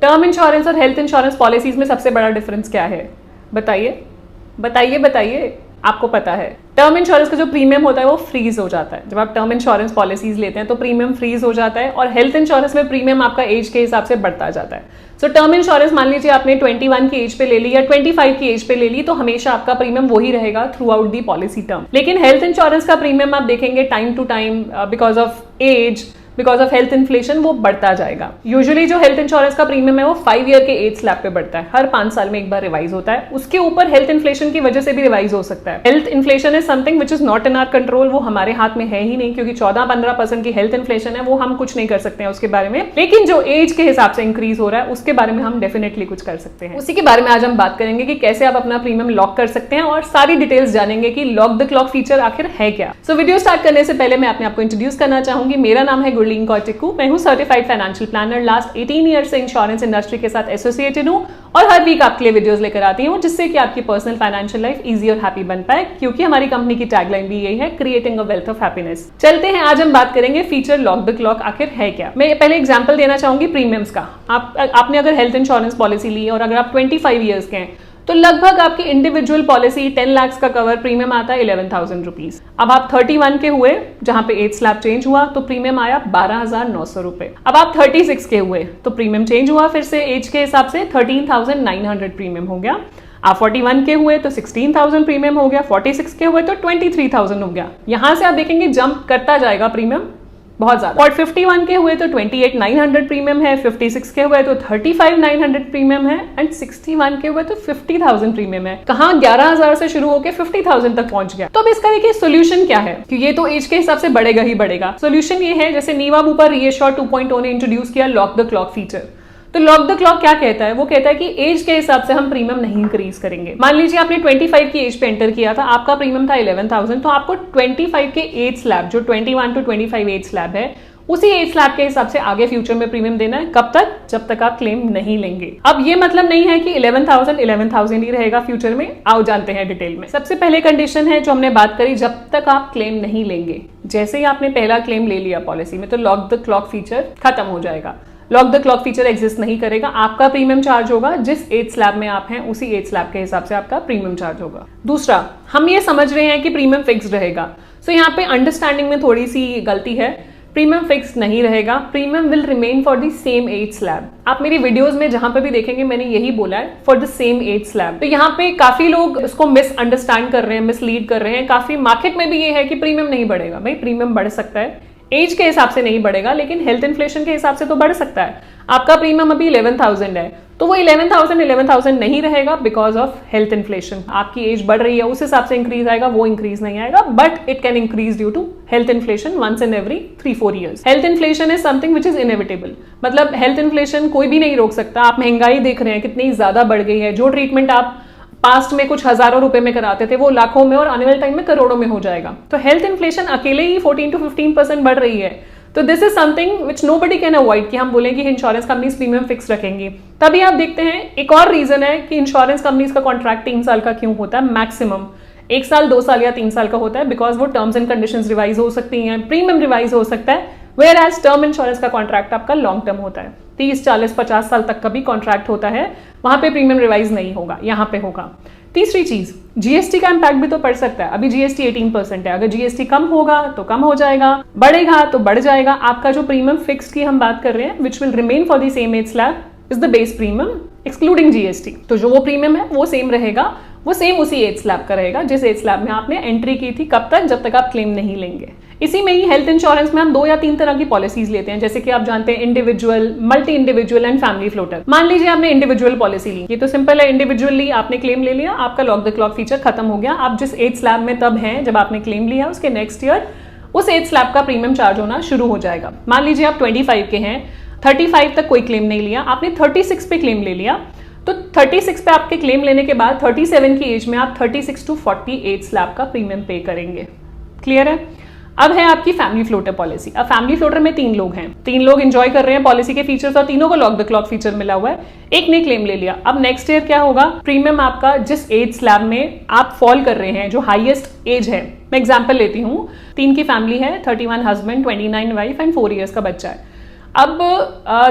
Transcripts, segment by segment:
Term insurance और health insurance policies में सबसे बड़ा डिफरेंस क्या है? बताइए बताइए बताइए, आपको पता है। टर्म इंश्योरेंस का जो प्रीमियम होता है वो फ्रीज हो जाता है। जब आप टर्म इंश्योरेंस पॉलिसीज लेते हैं तो प्रीमियम फ्रीज हो जाता है, और हेल्थ इंश्योरेंस में प्रीमियम आपका एज के हिसाब से बढ़ता जाता है। सो टर्म इंश्योरेंस मान लीजिए आपने 21 की एज पे ले ली या 25 की एज पे ले ली, तो हमेशा आपका प्रीमियम वही रहेगा throughout the policy term. लेकिन हेल्थ इंश्योरेंस का प्रीमियम आप देखेंगे time to time, because of age, because of health inflation, वो बढ़ता जाएगा। यूजुअली जो हेल्थ इंश्योरेंस का प्रीमियम है वो 5 ईयर के एज स्लैब पे बढ़ता है, हर 5 साल में एक बार रिवाइज होता है। उसके ऊपर हेल्थ इन्फ्लेशन की वजह से भी रिवाइज हो सकता है। Health inflation is something which is not in our control, वो हमारे हाथ में है ही नहीं, क्योंकि 14-15% की हेल्थ इन्फ्लेशन है, वो हम कुछ नहीं कर सकते हैं उसके बारे में। लेकिन जो एज के हिसाब से इंक्रीज हो रहा है उसके बारे में हम डेफिनेटली कुछ कर सकते हैं। उसी के बारे में आज हम बात करेंगे कि कैसे आप अपना प्रीमियम लॉक कर सकते हैं, और सारी डिटेल्स जानेंगे कि लॉक द क्लॉक फीचर आखिर है क्या। सो वीडियो स्टार्ट करने से पहले मैं अपने आपको इंट्रोड्यूस करना चाहूंगी। मेरा नाम है गुरलीन कौर टिक्कू, मैं हूं certified financial planner. Last 18 year से इंश्योरेंस इंडस्ट्री के साथ एसोसिएटेड हूं, और हर वीक आपके लिए वीडियोस लेकर आती हूं जिससे कि आपकी पर्सनल फाइनेंशियल लाइफ इजी और हैप्पी बन पाए, क्योंकि हमारी कंपनी की टैगलाइन भी यही है, creating a wealth of happiness. चलते हैं, आज हम बात करेंगे फीचर लॉक द क्लॉक आखिर है क्या। मैं पहले एग्जांपल देना चाहूंगी प्रीमियम्स का। आपने अगर हेल्थ इंश्योरेंस पॉलिसी ली और अगर आप 25 ईयर्स के हैं तो लगभग आपकी इंडिविजुअल पॉलिसी 10 लाख का कवर प्रीमियम आता है 11,000 रुपीज। अब आप 31 के हुए, जहां पे एज स्लैब चेंज हुआ तो प्रीमियम आया 12,900 रुपए। अब आप 36 के हुए तो प्रीमियम चेंज हुआ, फिर से एज के हिसाब से 13,900 प्रीमियम हो गया। आप 41 के हुए तो 16,000 प्रीमियम हो गया, 46 के हुए तो 23,000 हो गया। यहां से आप देखेंगे जंप करता जाएगा प्रीमियम बहुत ज्यादा। और 51 के हुए तो 28,900 प्रीमियम है, 56 के हुए तो 35,900 प्रीमियम है, एंड 61 के हुए तो 50,000 प्रीमियम है। कहां 11,000 से शुरू होकर 50,000 तक पहुंच गया। तो अब इसका देखिए सोल्यूशन क्या है, कि ये तो एज के हिसाब से बढ़ेगा ही बढ़ेगा। सोल्यूशन ये है, जैसे नीवा ऊपर रीएश्योर 2.0 ने इंट्रोड्यूस किया लॉक द क्लॉक फीचर। तो लॉक द क्लॉक क्या कहता है? वो कहता है कि एज के हिसाब से हम प्रीमियम नहीं इंक्रीज करेंगे। मान लीजिए आपने 25 की एज पे एंटर किया था, आपका प्रीमियम था 11,000, तो आपको 25 के एज स्लैब, जो 21 to 25 एज स्लैब है, उसी एज स्लैब के हिसाब से आगे फ्यूचर में प्रीमियम देना है। कब तक? जब तक आप क्लेम नहीं लेंगे। अब ये मतलब नहीं है कि 11,000 ही रहेगा फ्यूचर में। आओ जानते हैं डिटेल में। सबसे पहले कंडीशन है जो हमने बात करी, जब तक आप क्लेम नहीं लेंगे। जैसे ही आपने पहला क्लेम ले लिया पॉलिसी में तो लॉक द क्लॉक फीचर खत्म हो जाएगा। Lock the clock feature exist नहीं करेगा। आपका प्रीमियम चार्ज होगा जिस एज स्लैब में आप हैं, उसी एज स्लैब के हिसाब से आपका प्रीमियम चार्ज होगा। दूसरा, हम ये समझ रहे हैं कि प्रीमियम फिक्स्ड रहेगा। सो यहाँ पे अंडरस्टैंडिंग में थोड़ी सी गलती है। प्रीमियम फिक्स नहीं रहेगा, premium will remain for the same age slab. आप मेरी वीडियोस में जहां पे भी देखेंगे मैंने यही बोला है, for the same age slab. तो यहाँ पे काफी लोग इसको मिसअंडरस्टैंड कर रहे हैं, मिसलीड कर रहे हैं। काफी मार्केट में भी ये है कि प्रीमियम नहीं बढ़ेगा। भाई प्रीमियम बढ़ सकता है, एज के हिसाब से नहीं बढ़ेगा, लेकिन हेल्थ इन्फ्लेशन के हिसाब से तो बढ़ सकता है। आपका प्रीमियम अभी 11,000 है, तो वो 11,000 नहीं रहेगा बिकॉज ऑफ हेल्थ इन्फ्लेशन। आपकी एज बढ़ रही है, उस हिसाब से इंक्रीज आएगा, वो इंक्रीज नहीं आएगा, but it can increase due to health inflation once in every 3-4 years. Health inflation is something which is inevitable. मतलब हेल्थ इन्फ्लेशन कोई भी नहीं रोक सकता। आप महंगाई देख रहे हैं कितनी ज्यादा बढ़ गई है। जो ट्रीटमेंट आप पास्ट में कुछ हजारों रुपए में कराते थे वो लाखों में और आने वाले टाइम में करोड़ों में हो जाएगा। तो हेल्थ इन्फ्लेशन अकेले ही 14 to 15% बढ़ रही है। तो this is something which nobody can avoid कि हम बोलें कि इंश्योरेंस कंपनीज प्रीमियम फिक्स रखेंगी। तभी आप देखते हैं एक और रीजन है कि इंश्योरेंस कंपनीज का कॉन्ट्रैक्ट 3 साल का क्यों होता है, मैक्सिमम 1 साल, 2 साल या 3 साल का होता है, बिकॉज वो टर्म्स एंड कंडीशंस रिवाइज हो सकती हैं, प्रीमियम रिवाइज हो सकता है। वेयर एज टर्म इंश्योरेंस का कॉन्ट्रैक्ट आपका लॉन्ग टर्म होता है, 30, 40, 50 साल तक का भी कॉन्ट्रैक्ट होता है। वहां पे प्रीमियम रिवाइज नहीं होगा, यहाँ पे होगा। तीसरी चीज, जीएसटी का इंपैक्ट भी तो पड़ सकता है। अभी जीएसटी 18% है, अगर जीएसटी कम होगा तो कम हो जाएगा, बढ़ेगा तो बढ़ जाएगा। आपका जो प्रीमियम फिक्स्ड की हम बात कर रहे हैं, which will remain for the same age slab, is the base premium excluding GST. तो जो वो प्रीमियम है वो सेम रहेगा, वो सेम उसी एज स्लैब का रहेगा जिस एज स्लैब में आपने एंट्री की थी। कब तक? जब तक आप क्लेम नहीं लेंगे। इसी में ही हेल्थ इंश्योरेंस में हम 2 या 3 तरह की पॉलिसीज लेते हैं, जैसे कि आप जानते हैं individual, multi individual and family floater. मान लीजिए आपने इंडिविजुअल पॉलिसी ली, ये तो सिंपल है, इंडिविजुअली आपने क्लेम ले लिया, आपका लॉक द क्लॉक फीचर खत्म हो गया। आप जिस एज स्लैब में तब हैं जब आपने क्लेम लिया, उसके नेक्स्ट ईयर उस एज स्लैब का प्रीमियम चार्ज होना शुरू हो जाएगा। मान लीजिए आप 25 के हैं, 35 तक कोई क्लेम नहीं लिया, आपने 36 पे क्लेम ले लिया, तो 36 पे आपके क्लेम लेने के बाद 37 की एज में आप 36 to 40 एज स्लैब का प्रीमियम पे करेंगे। क्लियर है? अब है आपकी फैमिली फ्लोटर पॉलिसी। अब फैमिली फ्लोटर में 3 लोग हैं, 3 लोग एंजॉय कर रहे हैं पॉलिसी के फीचर्स और तीनों को लॉक द क्लॉक फीचर मिला हुआ है। एक ने क्लेम ले लिया, अब नेक्स्ट ईयर क्या होगा? प्रीमियम आपका जिस एज स्लैब में आप फॉल कर रहे हैं, जो हाईएस्ट एज है, मैं एग्जांपल लेती हूँ, 3 की फैमिली है, 31 हस्बैंड, 29 वाइफ एंड 4 इयर्स का बच्चा है। अब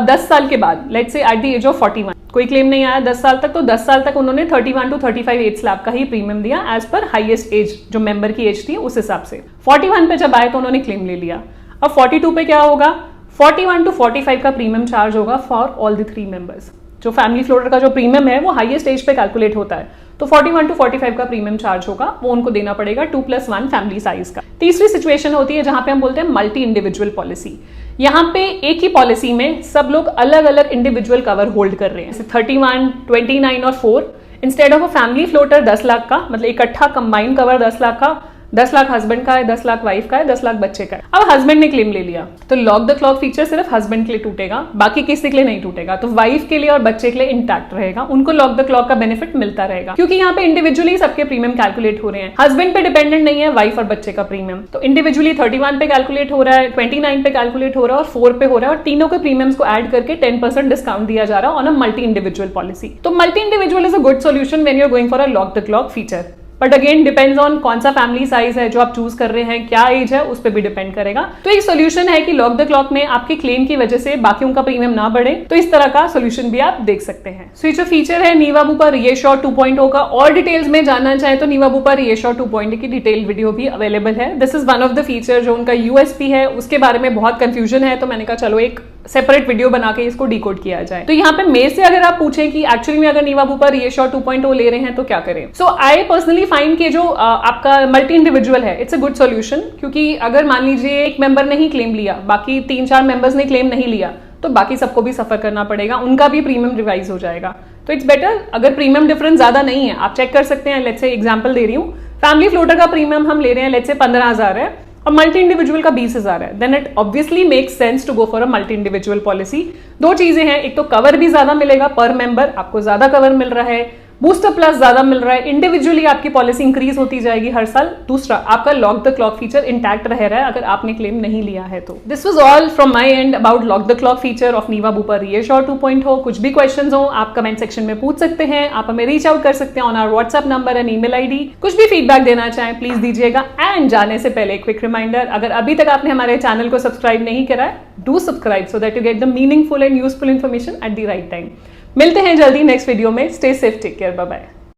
10 साल के बाद, let's say at the age of 41, कोई क्लेम नहीं आया 10 साल तक, तो 10 साल तक उन्होंने 31 to 35 एज स्लैब का ही प्रीमियम दिया एज पर हाईएस्ट एज, जो मेंबर की एज थी उस हिसाब से। 41 पे जब आए तो उन्होंने क्लेम ले लिया। अब 42 पे क्या होगा, 41 to 45 का प्रीमियम चार्ज होगा फॉर ऑल द 3 मेंबर्स। जो फैमिली फ्लोटर का जो प्रीमियम है वो हाईएस्ट एज पे कैलकुलेट होता है, तो 41 to 45 का प्रीमियम चार्ज होगा, वो उनको देना पड़ेगा 2+1 फैमिली साइज का। तीसरी सिचुएशन होती है जहां पे हम बोलते हैं मल्टी इंडिविजुअल पॉलिसी। यहाँ पे एक ही पॉलिसी में सब लोग अलग अलग इंडिविजुअल कवर होल्ड कर रहे हैं, जैसे 31, 29 और 4। Instead of a family floater 10 lakh का, मतलब इकट्ठा कंबाइन कवर 10 लाख का, 10 लाख हस्बैंड का है, 10 लाख वाइफ का है, 10 लाख बच्चे का है। अब हस्बैंड ने क्लेम ले लिया तो लॉक द क्लॉक फीचर सिर्फ हस्बैंड के लिए टूटेगा, बाकी किसी के लिए नहीं टूटेगा। तो वाइफ के लिए और बच्चे के लिए इंटैक्ट रहेगा, उनको लॉक द क्लॉक का बेनिफिट मिलता रहेगा, क्योंकि यहाँ पे इंडिविजुअली सबके प्रीमियम कैलकुलेट हो रहे हैं। हस्बैंड पे डिपेंडेंट नहीं है वाइफ और बच्चे का प्रीमियम, तो इंडिविजुअली 31 पे कैलकुलेट हो रहा है, 29 पे कैलकुलेट हो रहा है और 4 पे हो रहा है, और तीनों के प्रीमियम्स को ऐड करके 10% डिस्काउंट दिया जा रहा है on a multi individual policy. तो multi individual is a good solution when you are going for a lock the clock feature. But again depends on कौन सा फैमिली साइज है जो आप चूज कर रहे हैं, क्या एज है, उस पर भी डिपेंड करेगा। तो एक सोल्यूशन है कि लॉक द क्लॉक में आपके क्लेम की वजह से बाकियों का प्रीमियम ना बढ़े, तो इस तरह का सोल्यूशन भी आप देख सकते हैं। सो ये जो फीचर है नीवा बुपा रीएश्योर 2.0 का, और डिटेल्स में जानना चाहे तो नीवा बुपा रीएश्योर 2.0 की डिटेल वीडियो भी अवेलेबल है। This is one of the feature जो उनका यूएसपी है, उसके बारे में बहुत कंफ्यूजन है, तो मैंने कहा चलो एक सेपरेट वीडियो बना के इसको डिकोड किया जाए। तो यहाँ पे मेरे से अगर आप पूछें कि एक्चुअली में अगर नीवा बुपा रीएश्योर 2.0 ले रहे हैं तो क्या करें, सो आई पर्सनली फाइंड कि जो आपका मल्टी इंडिविजुअल है इट्स अ गुड सॉल्यूशन, क्योंकि अगर मान लीजिए एक मेंबर ने ही क्लेम लिया, बाकी 3-4 मेंबर्स ने क्लेम नहीं लिया, तो बाकी सबको भी सफर करना पड़ेगा, उनका भी प्रीमियम रिवाइज हो जाएगा। तो इट्स बेटर, अगर प्रीमियम डिफरेंस ज्यादा नहीं है, आप चेक कर सकते हैं। लेट्स से एग्जांपल दे रही हूँ, फैमिली फ्लोटर का प्रीमियम हम ले रहे हैं लेट्स से 15,000 है और मल्टी इंडिविजुअल का 20,000 है, then it obviously makes sense to go for a multi individual policy. दो चीजें हैं, एक तो कवर भी ज्यादा मिलेगा पर मेंबर, आपको ज्यादा कवर मिल रहा है, बूस्टर प्लस ज्यादा मिल रहा है, इंडिविजुअली आपकी पॉलिसी इंक्रीज होती जाएगी हर साल। दूसरा, आपका lock the clock feature intact रह रहा है अगर आपने क्लेम नहीं लिया है तो। This was all from my end about lock the clock feature of Niva Bupa reassure 2.0। कुछ भी क्वेश्चंस हो आप कमेंट सेक्शन में पूछ सकते हैं, आप हमें रीच आउट कर सकते हैं on our WhatsApp number and email ID. कुछ भी फीडबैक देना चाहें प्लीज दीजिएगा। एंड जाने से पहले क्विक रिमाइंडर, अगर अभी तक आपने हमारे चैनल को सब्सक्राइब नहीं करा है, do subscribe so that you get the meaningful and useful information at the right time. मिलते हैं जल्दी नेक्स्ट वीडियो में। Stay safe, take care, bye bye.